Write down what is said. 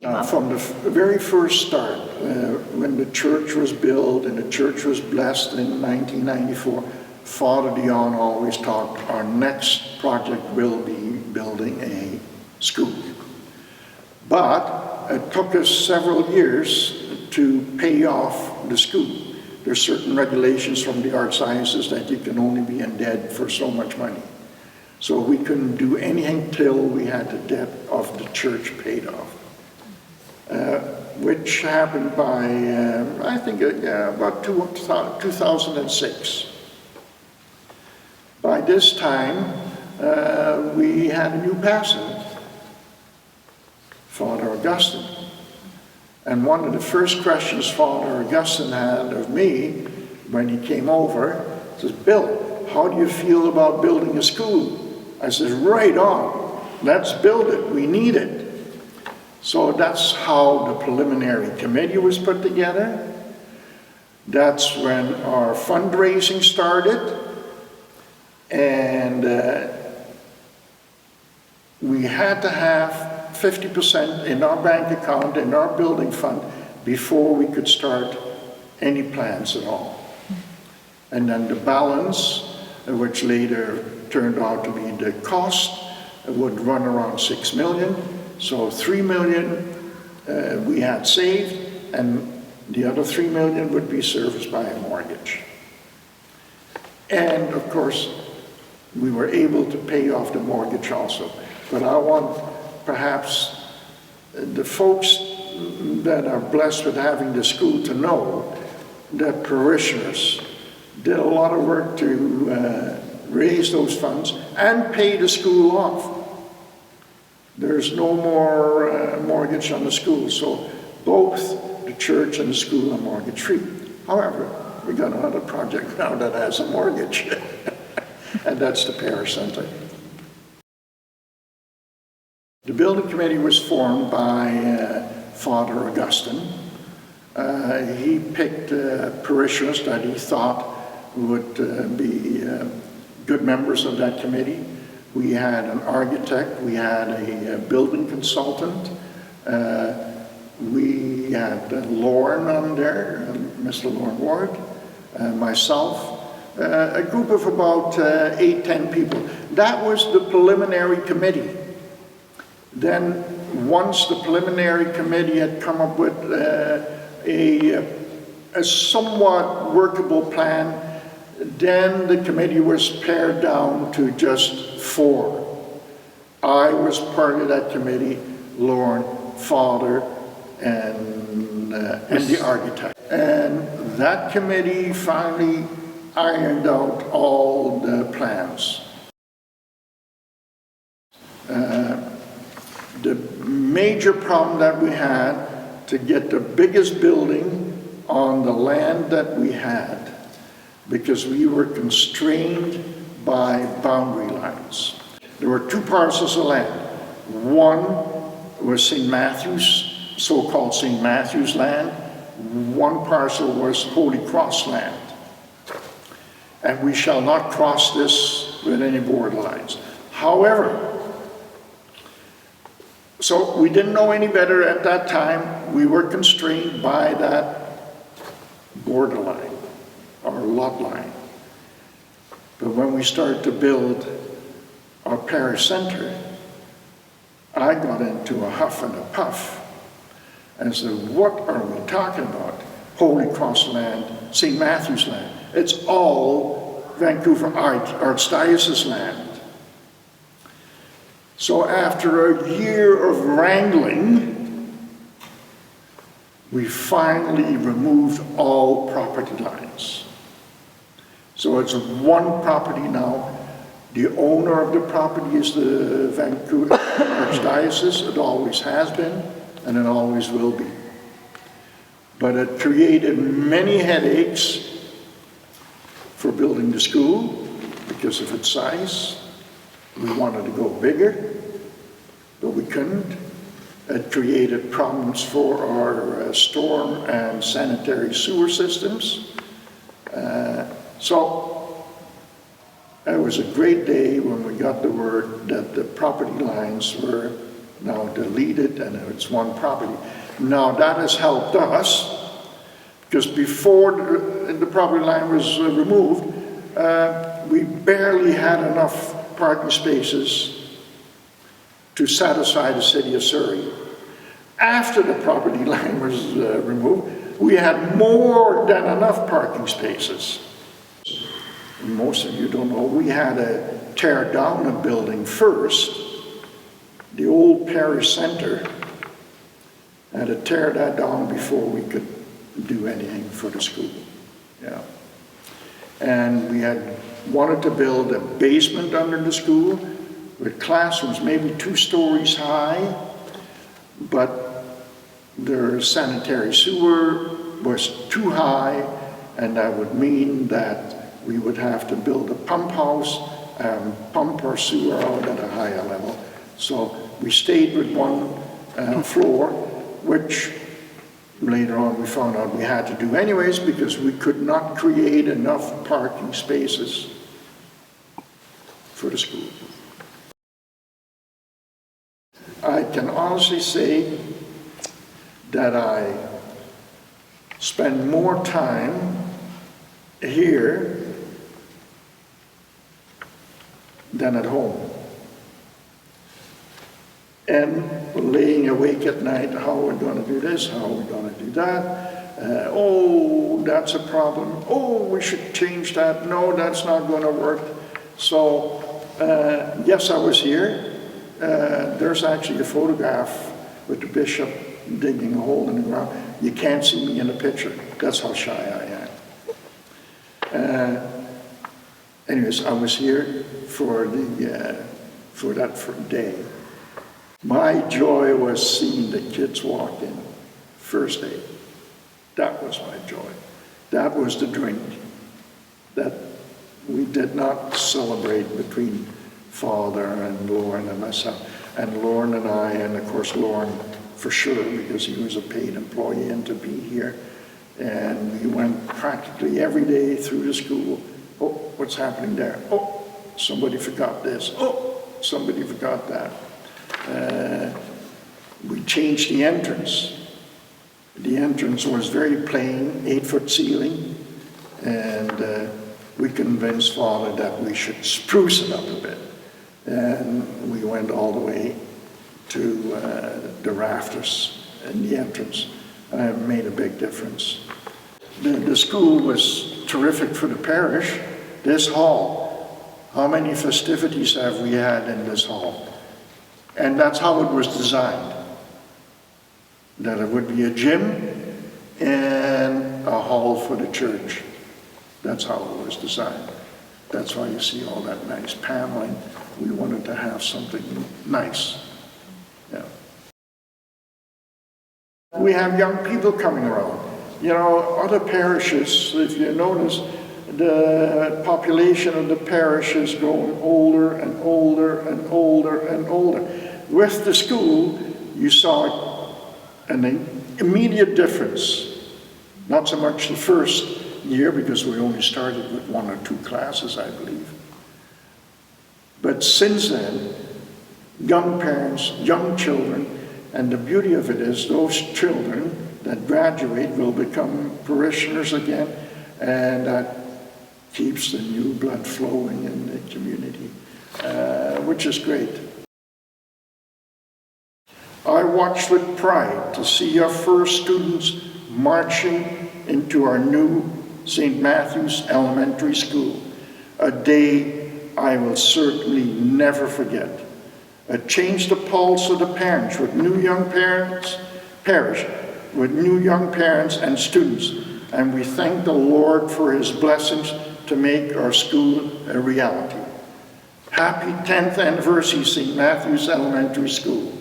From the very first start, when the church was built and the church was blessed in 1994, Father Dion always talked, our next project will be building a school. But it took us several years to pay off the school. There's certain regulations from the archdiocese that you can only be in debt for so much money. So we couldn't do anything till we had the debt of the church paid off. Which happened by, I think, about 2006. By this time, we had a new pastor, Father Augustine. And one of the first questions Father Augustine had of me when he came over, says, "Bill, how do you feel about building a school?" I said, "Right on, let's build it, we need it." So that's how the preliminary committee was put together. That's when our fundraising started. And we had to have 50% in our bank account, in our building fund, before we could start any plans at all. And then the balance, which later turned out to be the cost, would run around 6 million. So 3 million we had saved, and the other 3 million would be serviced by a mortgage. And of course, we were able to pay off the mortgage also. But I want perhaps the folks that are blessed with having the school to know that parishioners did a lot of work to raise those funds and pay the school off. There's no more mortgage on the school, so both the church and the school are mortgage free. However, we got another project now that has a mortgage, and that's the parish center. The building committee was formed by Father Augustine. He picked parishioners that he thought would be good members of that committee. We had an architect, we had a building consultant, we had Lauren on there, Mr. Lauren Ward, myself, a group of about 8-10 people. That was the preliminary committee. Then once the preliminary committee had come up with a somewhat workable plan, then the committee was pared down to just 4. I was part of that committee, Lauren, Father, and the architect. And that committee finally ironed out all the plans. The major problem that we had to get the biggest building on the land that we had, because we were constrained by boundary lines. There were 2 parcels of land. One was St. Matthew's, so-called St. Matthew's land. One parcel was Holy Cross land. And we shall not cross this with any border lines. However, so we didn't know any better at that time. We were constrained by that borderline, or lot line. But when we started to build our parish center, I got into a huff and a puff and said, what are we talking about? Holy Cross land, St. Matthew's land. It's all Vancouver Archdiocese land. So after a year of wrangling, we finally removed all property lines. So it's one property now. The owner of the property is the Vancouver Archdiocese. It always has been, and it always will be. But it created many headaches for building the school because of its size. We wanted to go bigger, but we couldn't. It created problems for our storm and sanitary sewer systems. So it was a great day when we got the word that the property lines were now deleted, and it's one property. Now that has helped us, because before the property line was removed, we barely had enough parking spaces to satisfy the city of Surrey. After the property line was removed, we had more than enough parking spaces. Most of you don't know, we had to tear down a building first, the old parish center. Had to tear that down before we could do anything for the school. Yeah. And we had wanted to build a basement under the school with classrooms, maybe 2 stories high, but their sanitary sewer was too high, and that would mean that we would have to build a pump house and pump our sewer out at a higher level. So we stayed with one floor, which later on we found out we had to do anyways because we could not create enough parking spaces for the school. I can honestly say that I spend more time here than at home. And laying awake at night, how are we going to do this, how are we going to do that? Oh, that's a problem. Oh, we should change that. No, that's not going to work. So, yes, I was here. There's actually a photograph with the bishop digging a hole in the ground. You can't see me in the picture. That's how shy I am. Anyways, I was here for that day. My joy was seeing the kids walk in first day. That was my joy. That was the drink that we did not celebrate between Father and Lauren and myself. And Lauren and I, and of course Lauren for sure, because he was a paid employee and to be here. And we went practically every day through the school. Oh, what's happening there? Oh, somebody forgot this. Oh, somebody forgot that. We changed the entrance. The entrance was very plain, 8-foot ceiling, and we convinced Father that we should spruce it up a bit. And we went all the way to the rafters in the entrance. And it made a big difference. The school was terrific for the parish. This hall, how many festivities have we had in this hall? And that's how it was designed. That it would be a gym and a hall for the church. That's how it was designed. That's why you see all that nice paneling. We wanted to have something nice. Yeah. We have young people coming around. You know, other parishes, if you notice, the population of the parish is growing older and older and older and older. With the school, you saw an immediate difference. Not so much the first year, because we only started with 1 or 2 classes, I believe. But since then, young parents, young children, and the beauty of it is those children that graduate will become parishioners again, and that keeps the new blood flowing in the community, which is great. I watched with pride to see our first students marching into our new St. Matthew's Elementary School, a day I will certainly never forget. It changed the pulse of the parents with new young parents, parish, with new young parents and students, and we thank the Lord for his blessings to make our school a reality. Happy 10th anniversary, St. Matthew's Elementary School.